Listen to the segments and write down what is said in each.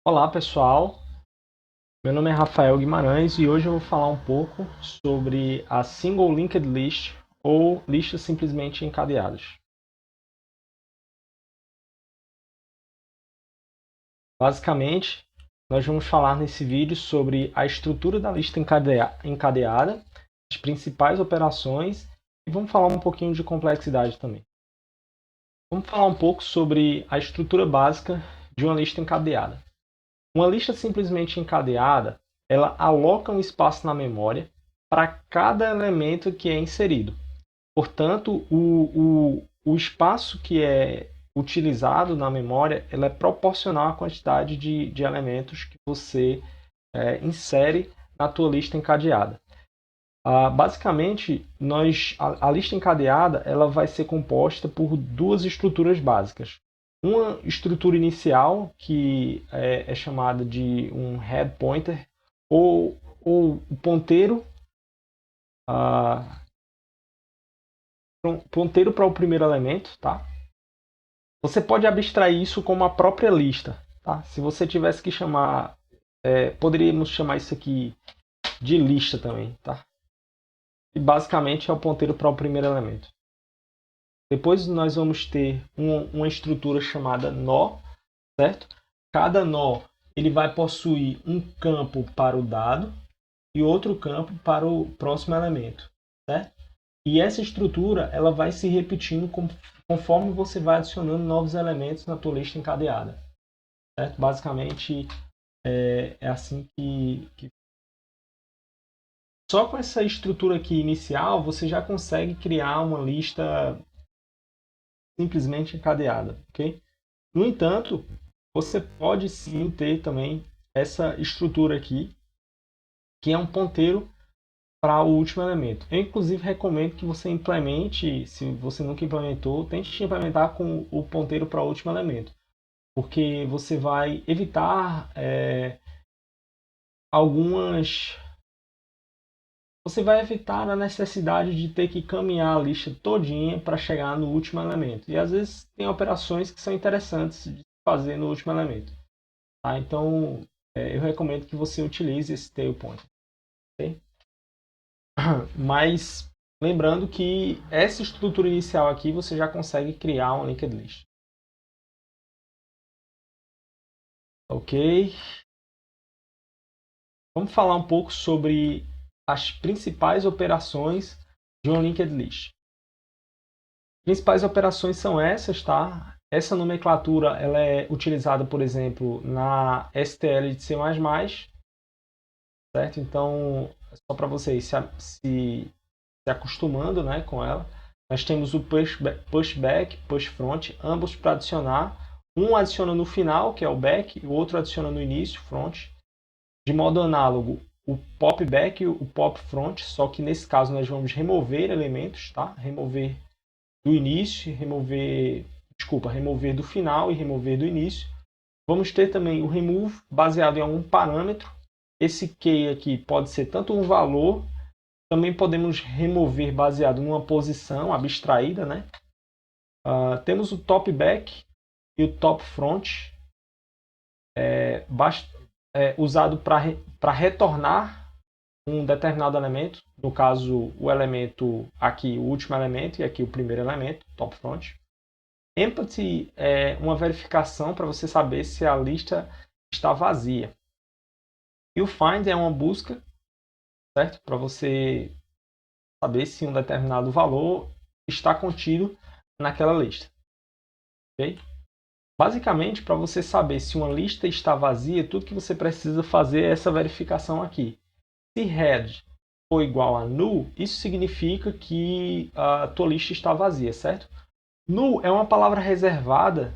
Olá pessoal, meu nome é Rafael Guimarães e hoje eu vou falar um pouco sobre a Single Linked List ou listas simplesmente encadeadas. Basicamente, nós vamos falar nesse vídeo sobre a estrutura da lista encadeada, as principais operações e vamos falar um pouquinho de complexidade também. Vamos falar um pouco sobre a estrutura básica de uma lista encadeada. Uma lista simplesmente encadeada, ela aloca um espaço na memória para cada elemento que é inserido. Portanto, o espaço que é utilizado na memória ela é proporcional à quantidade de elementos que você insere na tua lista encadeada. Basicamente, a lista encadeada ela vai ser composta por duas estruturas básicas. Uma estrutura inicial, que é chamada de um head pointer, ou o ponteiro para o primeiro elemento. Tá? Você pode abstrair isso como a própria lista. Tá? Se você tivesse que chamar, poderíamos chamar isso aqui de lista também. Tá? E basicamente é o ponteiro para o primeiro elemento. Depois nós vamos ter uma estrutura chamada nó, certo? Cada nó ele vai possuir um campo para o dado e outro campo para o próximo elemento, certo? E essa estrutura ela vai se repetindo conforme você vai adicionando novos elementos na tua lista encadeada, certo? Basicamente é assim que só com essa estrutura aqui inicial você já consegue criar uma lista simplesmente encadeada, ok? No entanto, você pode sim ter também essa estrutura aqui, que é um ponteiro para o último elemento. Eu, inclusive, recomendo que você implemente, se você nunca implementou, tente implementar com o ponteiro para o último elemento, porque você vai evitar algumas... Você vai evitar a necessidade de ter que caminhar a lista todinha para chegar no último elemento. E às vezes tem operações que são interessantes de fazer no último elemento. Tá? Então, eu recomendo que você utilize esse tail pointer. Okay? Mas lembrando que essa estrutura inicial aqui você já consegue criar uma linked list. Ok? Vamos falar um pouco sobre as principais operações de uma linked list. Principais operações são essas, tá? Essa nomenclatura ela é utilizada, por exemplo, na STL de C++, certo? Então, só para vocês se acostumando, né, com ela. Nós temos o pushback, pushfront, ambos para adicionar. Um adiciona no final, que é o back, e o outro adiciona no início, front. De modo análogo, o popback e o popfront, só que nesse caso nós vamos remover elementos, tá? Remover do início, remover do final e remover do início. Vamos ter também o remove, baseado em algum parâmetro. Esse key aqui pode ser tanto um valor, também podemos remover baseado numa posição abstraída, né? Temos o top back e o top front, usado para retornar um determinado elemento. No caso, o elemento aqui, o último elemento, e aqui o primeiro elemento, top front. Empty é uma verificação para você saber se a lista está vazia. E o find é uma busca, certo? Para você saber se um determinado valor está contido naquela lista. Okay? Basicamente, para você saber se uma lista está vazia, tudo que você precisa fazer é essa verificação aqui. Se head for igual a null, isso significa que a tua lista está vazia, certo? Null é uma palavra reservada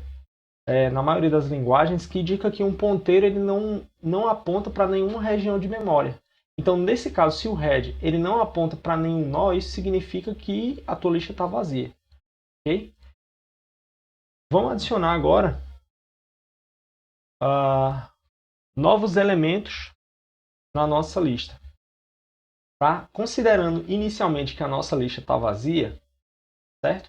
na maioria das linguagens que indica que um ponteiro ele não aponta para nenhuma região de memória. Então, nesse caso, se o head ele não aponta para nenhum nó, isso significa que a tua lista está vazia. Okay? Vamos adicionar agora novos elementos na nossa lista. Tá? Considerando inicialmente que a nossa lista está vazia, certo?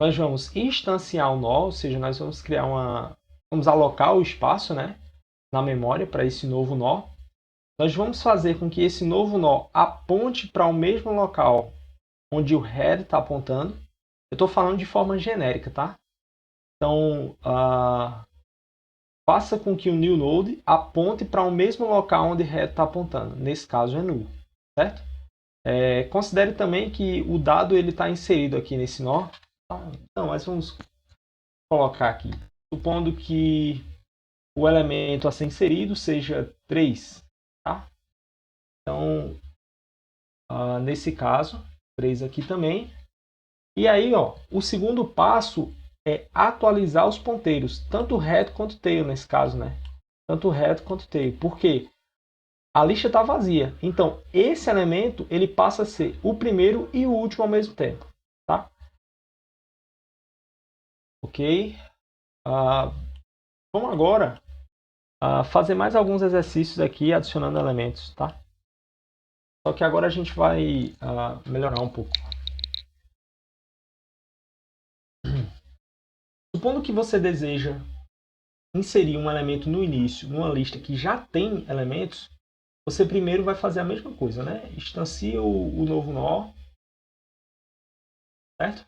Nós vamos instanciar o nó, ou seja, nós vamos criar vamos alocar o espaço, né? na memória para esse novo nó, nós vamos fazer com que esse novo nó aponte para o mesmo local onde o head está apontando. Eu estou falando de forma genérica, tá? Então, faça com que o new node aponte para o mesmo local onde o head está apontando. Nesse caso é null, certo? Considere também que o dado está inserido aqui nesse nó. Não, mas vamos colocar aqui. Supondo que o elemento a ser inserido seja 3. Tá? Então, nesse caso, 3 aqui também. E aí, o segundo passo é atualizar os ponteiros, tanto head quanto tail nesse caso, né? Tanto head quanto tail. Por quê? A lista está vazia. Então, esse elemento ele passa a ser o primeiro e o último ao mesmo tempo. Tá? Ok? Vamos agora fazer mais alguns exercícios aqui, adicionando elementos. Tá? Só que agora a gente vai melhorar um pouco. Supondo que você deseja inserir um elemento no início, numa lista que já tem elementos, você primeiro vai fazer a mesma coisa, né? Instancia o novo nó, certo?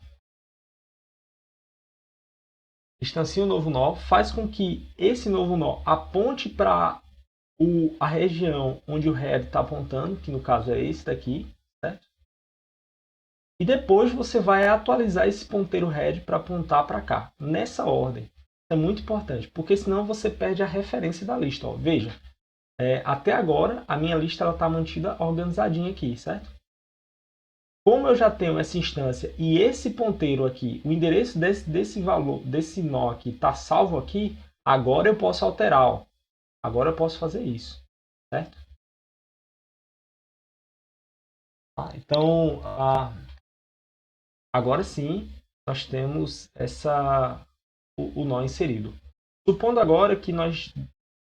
Instancia o novo nó, faz com que esse novo nó aponte para a região onde o head está apontando, que no caso é esse daqui, certo? E depois você vai atualizar esse ponteiro head para apontar para cá, nessa ordem. Isso é muito importante, porque senão você perde a referência da lista. Ó. Veja, até agora a minha lista está mantida organizadinha aqui, certo? Como eu já tenho essa instância e esse ponteiro aqui, o endereço desse valor, desse nó aqui está salvo aqui, agora eu posso alterar. Ó. Agora eu posso fazer isso, certo? Então, agora sim, nós temos o nó inserido. Supondo agora que nós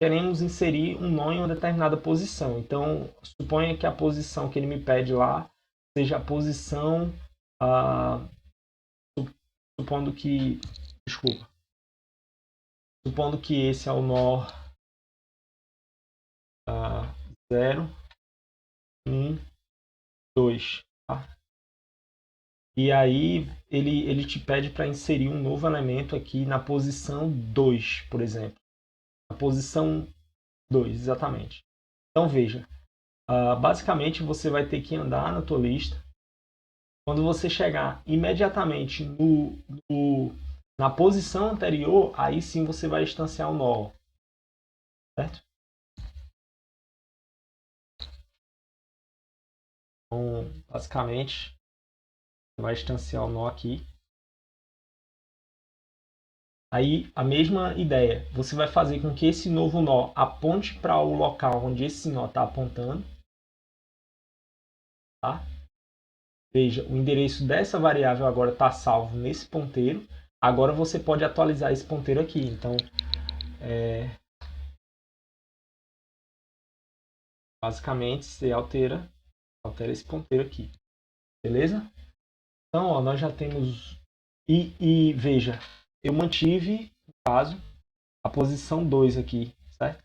queremos inserir um nó em uma determinada posição. Então, suponha que a posição que ele me pede lá seja a posição, supondo que esse é o nó 0, 1, 2. Tá? E aí ele te pede para inserir um novo elemento aqui na posição 2, por exemplo. Na posição 2, exatamente. Então veja, basicamente você vai ter que andar na tua lista. Quando você chegar imediatamente na posição anterior, aí sim você vai instanciar o nó. Certo? Então, basicamente, você vai instanciar o nó aqui. Aí, a mesma ideia. Você vai fazer com que esse novo nó aponte para o local onde esse nó está apontando. Tá? Veja, o endereço dessa variável agora está salvo nesse ponteiro. Agora você pode atualizar esse ponteiro aqui. Então, basicamente, você altera esse ponteiro aqui. Beleza? Então, nós já temos... E veja, eu mantive, no caso, a posição 2 aqui, certo?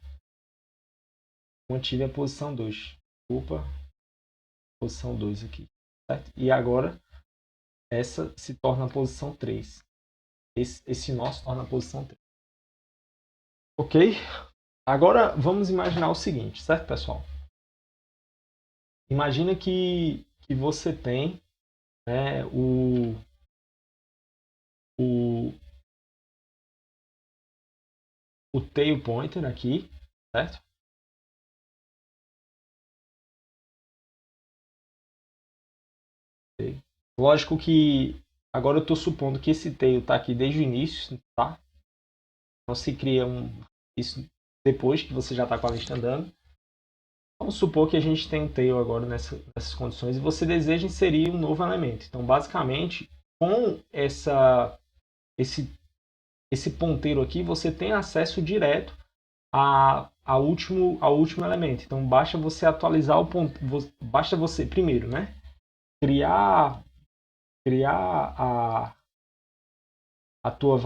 Mantive a posição 2. Desculpa, posição 2 aqui. Certo? E agora, essa se torna a posição 3. Esse nó se torna a posição 3. Ok? Agora, vamos imaginar o seguinte, certo, pessoal? Imagina que você tem o tail pointer aqui, certo? Lógico que agora eu estou supondo que esse tail está aqui desde o início, tá? Não se cria isso depois que você já está com a lista andando. Vamos supor que a gente tem um tail agora nessas condições e você deseja inserir um novo elemento. Então, basicamente, com esse ponteiro aqui, você tem acesso direto ao último elemento. Então, basta você atualizar o ponto. Basta você, primeiro, né? Criar a tua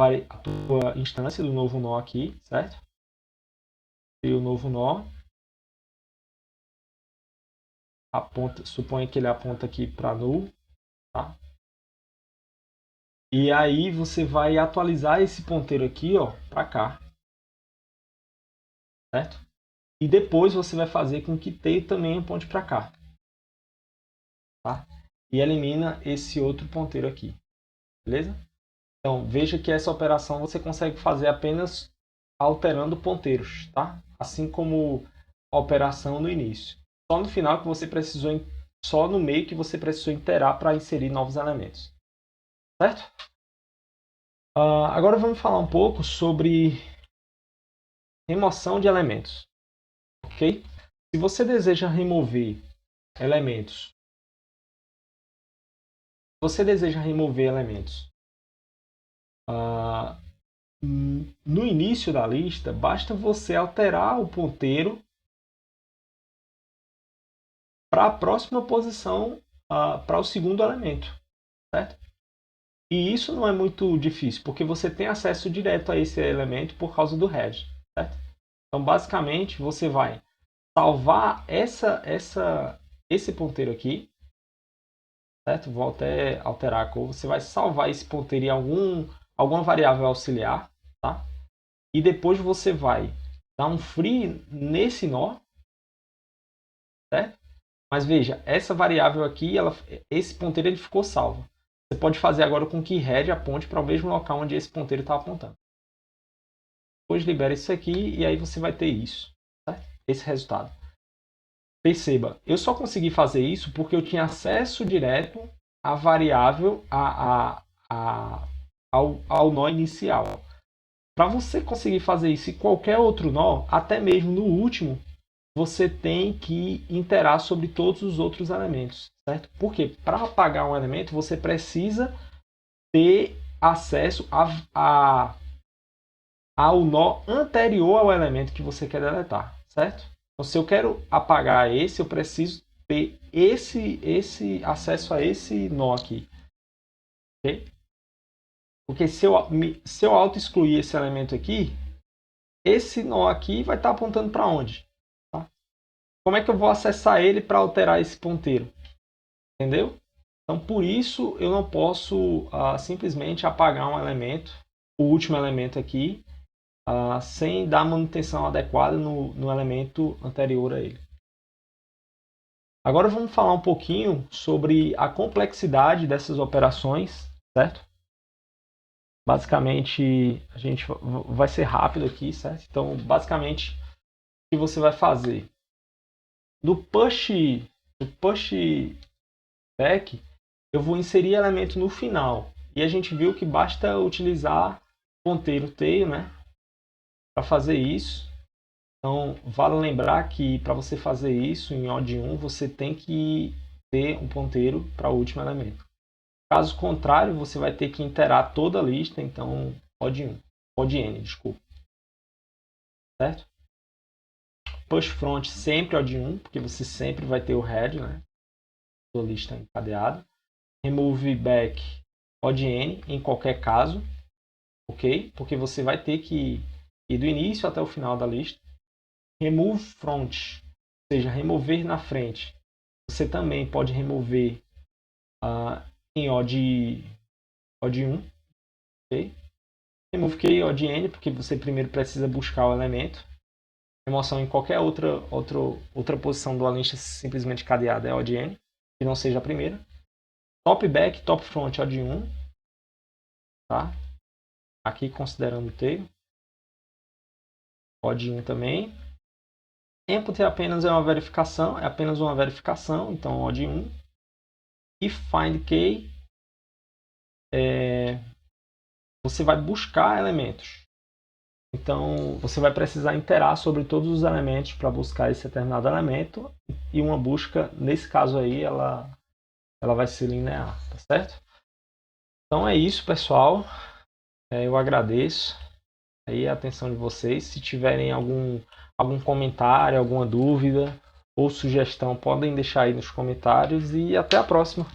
instância do novo nó aqui, certo? cria o novo nó. Suponha que ele aponta aqui para null, tá? E aí você vai atualizar esse ponteiro aqui, ó, para cá, certo? E depois você vai fazer com que T também aponte para cá, tá? E elimina esse outro ponteiro aqui, beleza? Então veja que essa operação você consegue fazer apenas alterando ponteiros, tá? Assim como a operação no início. Só no final que você precisou, só no meio que você precisou iterar para inserir novos elementos, certo? Agora vamos falar um pouco sobre remoção de elementos, ok? Se você deseja remover elementos, no início da lista, basta você alterar o ponteiro para a próxima posição, para o segundo elemento, certo? E isso não é muito difícil, porque você tem acesso direto a esse elemento por causa do head, certo? Então, basicamente, você vai salvar esse ponteiro aqui, certo? Vou até alterar a cor. Você vai salvar esse ponteiro em alguma variável auxiliar, tá? E depois você vai dar um free nesse nó, certo? Mas veja, essa variável aqui, esse ponteiro ele ficou salvo. Você pode fazer agora com que head aponte para o mesmo local onde esse ponteiro está apontando. Depois libera isso aqui e aí você vai ter isso, certo? Esse resultado. Perceba, eu só consegui fazer isso porque eu tinha acesso direto à variável, ao nó inicial. Para você conseguir fazer isso em qualquer outro nó, até mesmo no último, você tem que iterar sobre todos os outros elementos, certo? Porque para apagar um elemento, você precisa ter acesso ao nó anterior ao elemento que você quer deletar, certo? Então, se eu quero apagar esse, eu preciso ter esse acesso a esse nó aqui, ok? Porque se eu auto-excluir esse elemento aqui, esse nó aqui vai estar apontando para onde? Tá? Como é que eu vou acessar ele para alterar esse ponteiro? Entendeu? Então, por isso, eu não posso simplesmente apagar um elemento, o último elemento aqui, sem dar manutenção adequada no elemento anterior a ele. Agora vamos falar um pouquinho sobre a complexidade dessas operações, certo? Basicamente, a gente vai ser rápido aqui, certo? Então, basicamente, o que você vai fazer? No push back, eu vou inserir elemento no final. E a gente viu que basta utilizar ponteiro tail, né? Para fazer isso. Então, vale lembrar que para você fazer isso em odd 1, você tem que ter um ponteiro para o último elemento. Caso contrário, você vai ter que iterar toda a lista, então odd n, desculpa. Certo? Push front sempre odd 1, porque você sempre vai ter o head, né? Sua lista encadeada. Remove back odd n em qualquer caso, ok? Porque você vai ter que ir do início até o final da lista. Remove front, ou seja, remover na frente. Você também pode remover em odd 1, ok? Remove key odd n, porque você primeiro precisa buscar o elemento. Remoção em qualquer outra posição da lista simplesmente cadeada é odd n, que não seja a primeira. Top back, top front odd 1, tá? Aqui considerando o tail. Odd 1 também. Input é apenas uma verificação, então odd 1. E find key, você vai buscar elementos. Então, você vai precisar iterar sobre todos os elementos para buscar esse determinado elemento. E uma busca, nesse caso aí, ela vai ser linear, tá certo? Então é isso, pessoal. Eu agradeço aí a atenção de vocês. Se tiverem algum comentário, alguma dúvida ou sugestão, podem deixar aí nos comentários. E até a próxima.